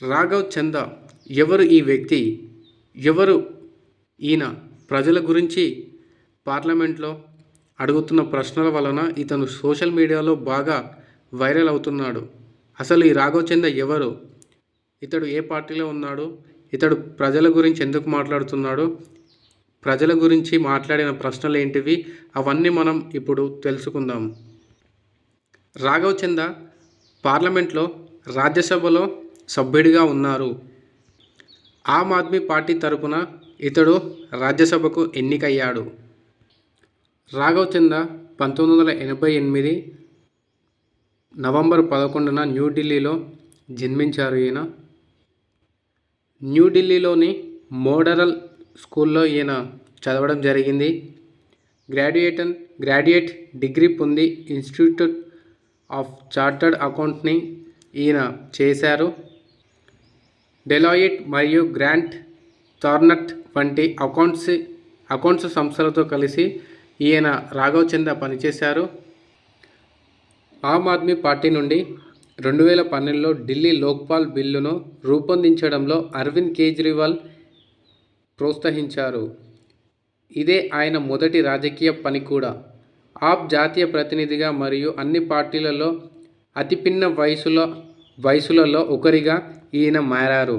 రాఘవ్ చందా ఎవరు ఈ వ్యక్తి? ఎవరు ఈయన? ప్రజల గురించి పార్లమెంట్లో అడుగుతున్న ప్రశ్నల వలన ఇతను సోషల్ మీడియాలో బాగా వైరల్ అవుతున్నాడు. అసలు ఈ రాఘవ్ చందా ఎవరు? ఇతడు ఏ పార్టీలో ఉన్నాడు? ఇతడు ప్రజల గురించి ఎందుకు మాట్లాడుతున్నాడు? ప్రజల గురించి మాట్లాడిన ప్రశ్నలు ఏంటివి? అవన్నీ మనం ఇప్పుడు తెలుసుకుందాం. రాఘవ్ చందా పార్లమెంట్లో రాజ్యసభలో సభ్యుడిగా ఉన్నారు. ఆమ్ ఆద్మీ పార్టీ తరపున ఇతడు రాజ్యసభకు ఎన్నికయ్యాడు. రాఘవ్ చందా 1988 నవంబర్ 11న న్యూఢిల్లీలో జన్మించారు. ఈయన న్యూఢిల్లీలోని మోడరల్ స్కూల్లో ఈయన చదవడం జరిగింది. గ్రాడ్యుయేట్ డిగ్రీ పొంది ఇన్స్టిట్యూట్ ఆఫ్ చార్టర్డ్ అకౌంటెంట్ని ఈయన చేశారు. డెలాయిట్ మరియు గ్రాంట్ థార్నట్ వంటి అకౌంట్స్ సంస్థలతో కలిసి ఈయన రాఘవ్ చందా పనిచేశారు. ఆమ్ ఆద్మీ పార్టీ నుండి 2012లో ఢిల్లీ లోక్పాల్ బిల్లును రూపొందించడంలో అరవింద్ కేజ్రీవాల్ ప్రోత్సహించారు. ఇదే ఆయన మొదటి రాజకీయ పని కూడా. ఆప్ జాతీయ ప్రతినిధిగా మరియు అన్ని పార్టీలలో అతి పిన్న వయసులలో ఒకరిగా ఈయన మారారు.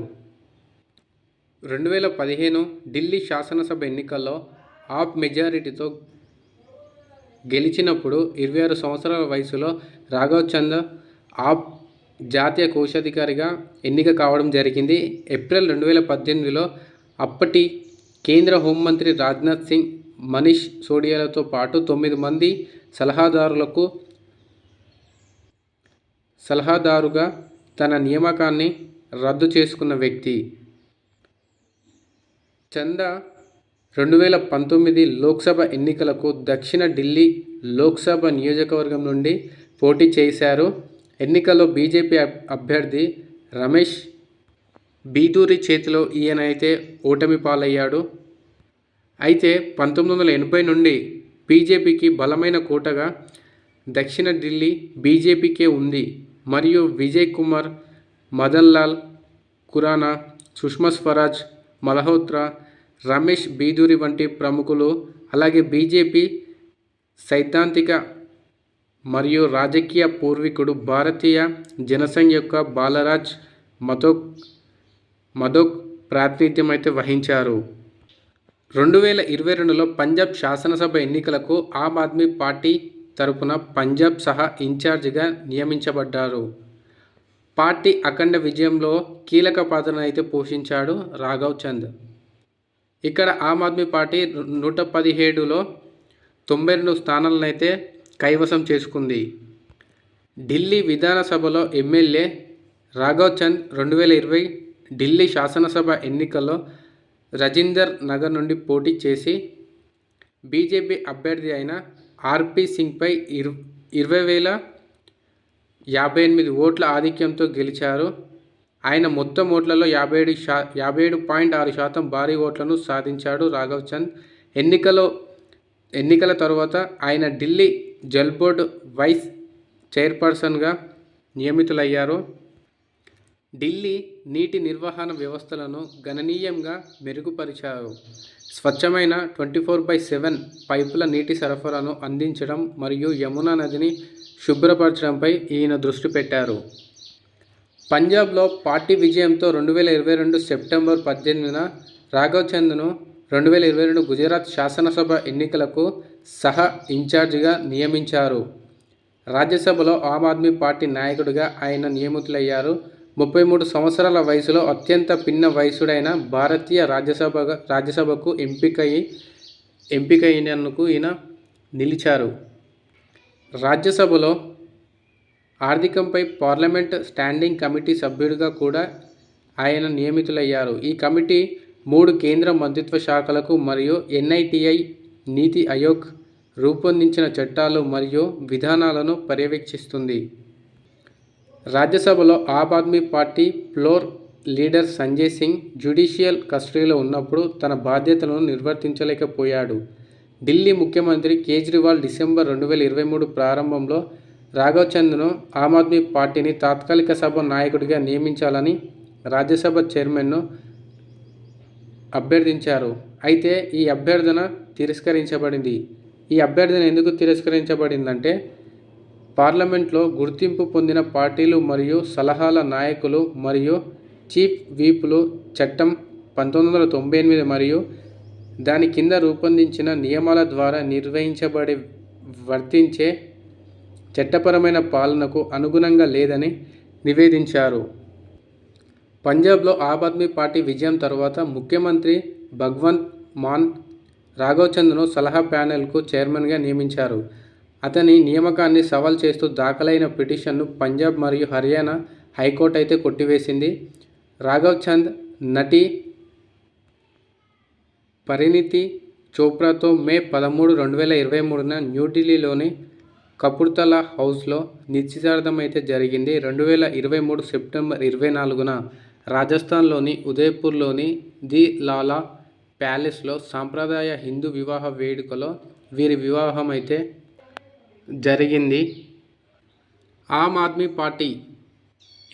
2015 ఢిల్లీ శాసనసభ ఎన్నికల్లో ఆప్ మెజారిటీతో గెలిచినప్పుడు 26 సంవత్సరాల వయసులో రాఘవ్ చందా ఆప్ జాతీయ కోశాధికారిగా ఎన్నిక కావడం జరిగింది. ఏప్రిల్ 2018లో అప్పటి కేంద్ర హోంమంత్రి రాజ్నాథ్ సింగ్, మనీష్ సిసోడియాలతో పాటు 9 మంది సలహాదారుగా తన నియామకాన్ని రద్దు చేసుకున్న వ్యక్తి. చందా 2019 లోక్సభ ఎన్నికలకు దక్షిణ ఢిల్లీ లోక్సభ నియోజకవర్గం నుండి పోటీ చేశారు. ఎన్నికల్లో బీజేపీ అభ్యర్థి రమేష్ బీదూరి చేతిలో ఈయనైతే ఓటమి పాలయ్యాడు. అయితే 1980 నుండి బీజేపీకి బలమైన కోటగా దక్షిణ ఢిల్లీ బీజేపీకే ఉంది మరియు విజయ్ కుమార్, మదన్ లాల్ ఖురానా, సుష్మా స్వరాజ్, మల్హోత్రా, రమేష్ బీదూరి వంటి ప్రముఖులు, అలాగే బీజేపీ సైద్ధాంతిక మరియు రాజకీయ పూర్వీకుడు భారతీయ జనసంఘ్ యొక్క బాలరాజ్ మధోక్ ప్రాతినిధ్యం అయితే వహించారు. 2022లో పంజాబ్ శాసనసభ ఎన్నికలకు ఆమ్ ఆద్మీ పార్టీ తరపున పంజాబ్ సహా ఇన్ఛార్జిగా నియమించబడ్డారు. పార్టీ అఖండ విజయంలో కీలక పాత్రను అయితే పోషించాడు రాఘవ్ చంద్. ఇక్కడ ఆమ్ ఆద్మీ పార్టీ 117లో 92 స్థానాలను అయితే కైవసం చేసుకుంది. ఢిల్లీ విధానసభలో ఎమ్మెల్యే రాఘవ్ చంద్ 2020 ఢిల్లీ శాసనసభ ఎన్నికల్లో రజీందర్ నగర్ నుండి పోటీ చేసి బీజేపీ అభ్యర్థి అయిన ఆర్పీ సింగ్పై 20,058 ఓట్ల ఆధిక్యంతో గెలిచారు. ఆయన మొత్తం ఓట్లలో 57.6% భారీ ఓట్లను సాధించాడు రాఘవ్ చంద్. ఎన్నికల తర్వాత ఆయన ఢిల్లీ జల్ బోర్డు వైస్ చైర్పర్సన్గా నియమితులయ్యారు. ఢిల్లీ నీటి నిర్వహణ వ్యవస్థలను గణనీయంగా మెరుగుపరిచారు. స్వచ్ఛమైన 24/7 పైపుల నీటి సరఫరాను అందించడం మరియు యమునా నదిని శుభ్రపరచడంపై ఈయన దృష్టి పెట్టారు. పంజాబ్లో పార్టీ విజయంతో 2022 సెప్టెంబర్ 18న రాఘవ్ చంద్ను 2022 గుజరాత్ శాసనసభ ఎన్నికలకు సహా ఇన్ఛార్జిగా నియమించారు. రాజ్యసభలో ఆమ్ ఆద్మీ పార్టీ నాయకుడిగా ఆయన నియమితులయ్యారు. 33 సంవత్సరాల వయసులో అత్యంత పిన్న వయసుడైన భారతీయ రాజ్యసభకు ఎంపికైనందుకు ఈయన నిలిచారు. రాజ్యసభలో ఆర్థికంపై పార్లమెంట్ స్టాండింగ్ కమిటీ సభ్యుడిగా కూడా ఆయన నియమితులయ్యారు. ఈ కమిటీ 3 కేంద్ర మంత్రిత్వ శాఖలకు మరియు ఎన్ఐటిఐ, నీతి ఆయోగ్ రూపొందించిన చట్టాలు మరియు విధానాలను పర్యవేక్షిస్తుంది. రాజ్యసభలో Aam Aadmi Party floor leader Sanjay Singh judicial కస్టడీలో ఉన్నప్పుడు తన బాధ్యతలను నిర్వర్తించలేకపోయాడు. ఢిల్లీ ముఖ్యమంత్రి కేజ్రీవాల్ డిసెంబర్ 2023 ప్రారంభంలో రాఘవ్ చంద్ను ఆమ్ ఆద్మీ పార్టీని తాత్కాలిక సభ నాయకుడిగా నియమించాలని రాజ్యసభ చైర్మన్ను అభ్యర్థించారు. అయితే ఈ అభ్యర్థన తిరస్కరించబడింది. ఈ అభ్యర్థన ఎందుకు తిరస్కరించబడిందంటే పార్లమెంట్లో గుర్తింపు పొందిన పార్టీలు మరియు సలహాల నాయకులు మరియు చీఫ్ విప్లు చట్టం 1998 మరియు దాని కింద రూపొందించిన నియమాల ద్వారా నిర్వహించబడే వర్తించే చట్టపరమైన పాలనకు అనుగుణంగా లేదని నివేదించారు. పంజాబ్లో ఆమ్ ఆద్మీ పార్టీ విజయం తర్వాత ముఖ్యమంత్రి భగవంత్ మాన్ రాఘవ్ చంద్ను సలహా ప్యానెల్కు చైర్మన్గా నియమించారు. అతని నియామకాన్ని సవాల్ చేస్తూ దాఖలైన పిటిషన్ను పంజాబ్ మరియు హర్యానా హైకోర్టు అయితే కొట్టివేసింది. రాఘవ్ చంద్ నటి పరిణీతి చోప్రాతో మే 13, 2023న న్యూఢిల్లీలోని కపుర్తలా హౌస్లో నిశ్చితార్థం అయితే జరిగింది. 2023 సెప్టెంబర్ 24న రాజస్థాన్లోని ఉదయ్పూర్లోని ది లాలా ప్యాలెస్లో సాంప్రదాయ హిందూ వివాహ వేడుకలో వీరి వివాహం అయితే జరిగింది. ఆమ్ ఆద్మీ పార్టీ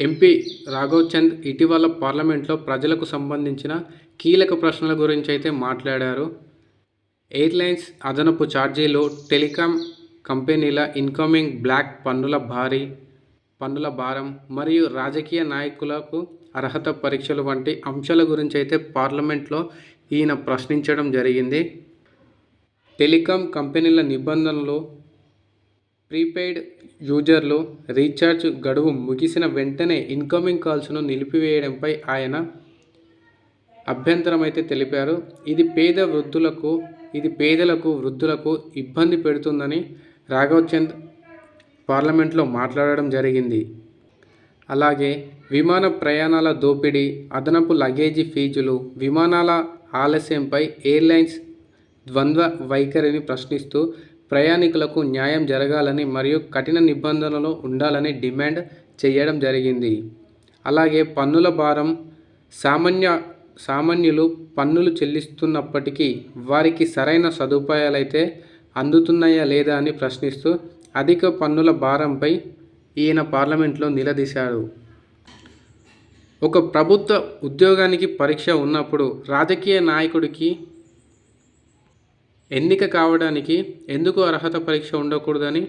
ఎంపీ రాఘవ్ చంద్ ఇటీవల పార్లమెంట్లో ప్రజలకు సంబంధించిన కీలక ప్రశ్నల గురించి అయితే మాట్లాడారు. ఎయిర్లైన్స్ అదనపు ఛార్జీలు, టెలికాం కంపెనీల ఇన్కమింగ్ బ్లాక్ పన్నుల భారం మరియు రాజకీయ నాయకులకు అర్హత పరీక్షలు వంటి అంశాల గురించి అయితే పార్లమెంట్లో ఈయన ప్రశ్నించడం జరిగింది. టెలికాం కంపెనీల నిబంధనలు, ప్రీపెయిడ్ యూజర్లు రీఛార్జ్ గడువు ముగిసిన వెంటనే ఇన్కమింగ్ కాల్స్ను నిలిపివేయడంపై ఆయన అభ్యంతరం అయితే తెలిపారు. ఇది పేదలకు వృద్ధులకు ఇబ్బంది పెడుతుందని రాఘవ్ చంద్ పార్లమెంట్లో మాట్లాడడం జరిగింది. అలాగే విమాన ప్రయాణాల దోపిడీ, అదనపు లగేజీ ఫీజులు, విమానాల ఆలస్యంపై ఎయిర్లైన్స్ ద్వంద్వ వైఖరిని ప్రశ్నిస్తూ ప్రయాణికులకు న్యాయం జరగాలని మరియు కఠిన నిబంధనలు ఉండాలని డిమాండ్ చేయడం జరిగింది. అలాగే పన్నుల భారం, సామాన్యులు పన్నులు చెల్లిస్తున్నప్పటికీ వారికి సరైన సదుపాయాలైతే అందుతున్నాయా లేదా అని ప్రశ్నిస్తూ అధిక పన్నుల భారంపై ఈయన పార్లమెంట్లో నిలదీశారు. ఒక ప్రభుత్వ ఉద్యోగానికి పరీక్ష ఉన్నప్పుడు రాజకీయ నాయకుడికి ఎన్నిక కావడానికి ఎందుకు అర్హత పరీక్ష ఉండకూడదని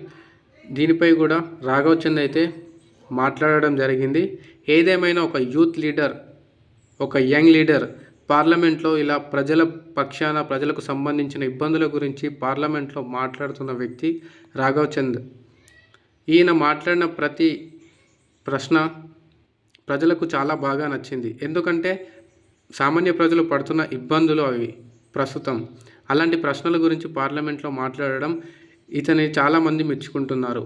దీనిపై కూడా రాఘవ్ చంద్ అయితే మాట్లాడడం జరిగింది. ఏదేమైనా ఒక యూత్ లీడర్, ఒక యంగ్ లీడర్ పార్లమెంట్లో ఇలా ప్రజల పక్షాన ప్రజలకు సంబంధించిన ఇబ్బందుల గురించి పార్లమెంట్లో మాట్లాడుతున్న వ్యక్తి రాఘవ్ చంద్. ఈయన మాట్లాడిన ప్రతి ప్రశ్న ప్రజలకు చాలా బాగా నచ్చింది. ఎందుకంటే సామాన్య ప్రజలు పడుతున్న ఇబ్బందులు అవి ప్రస్తుతం. అలాంటి ప్రశ్నల గురించి పార్లమెంట్లో మాట్లాడడం ఇతని చాలామంది మెచ్చుకుంటున్నారు.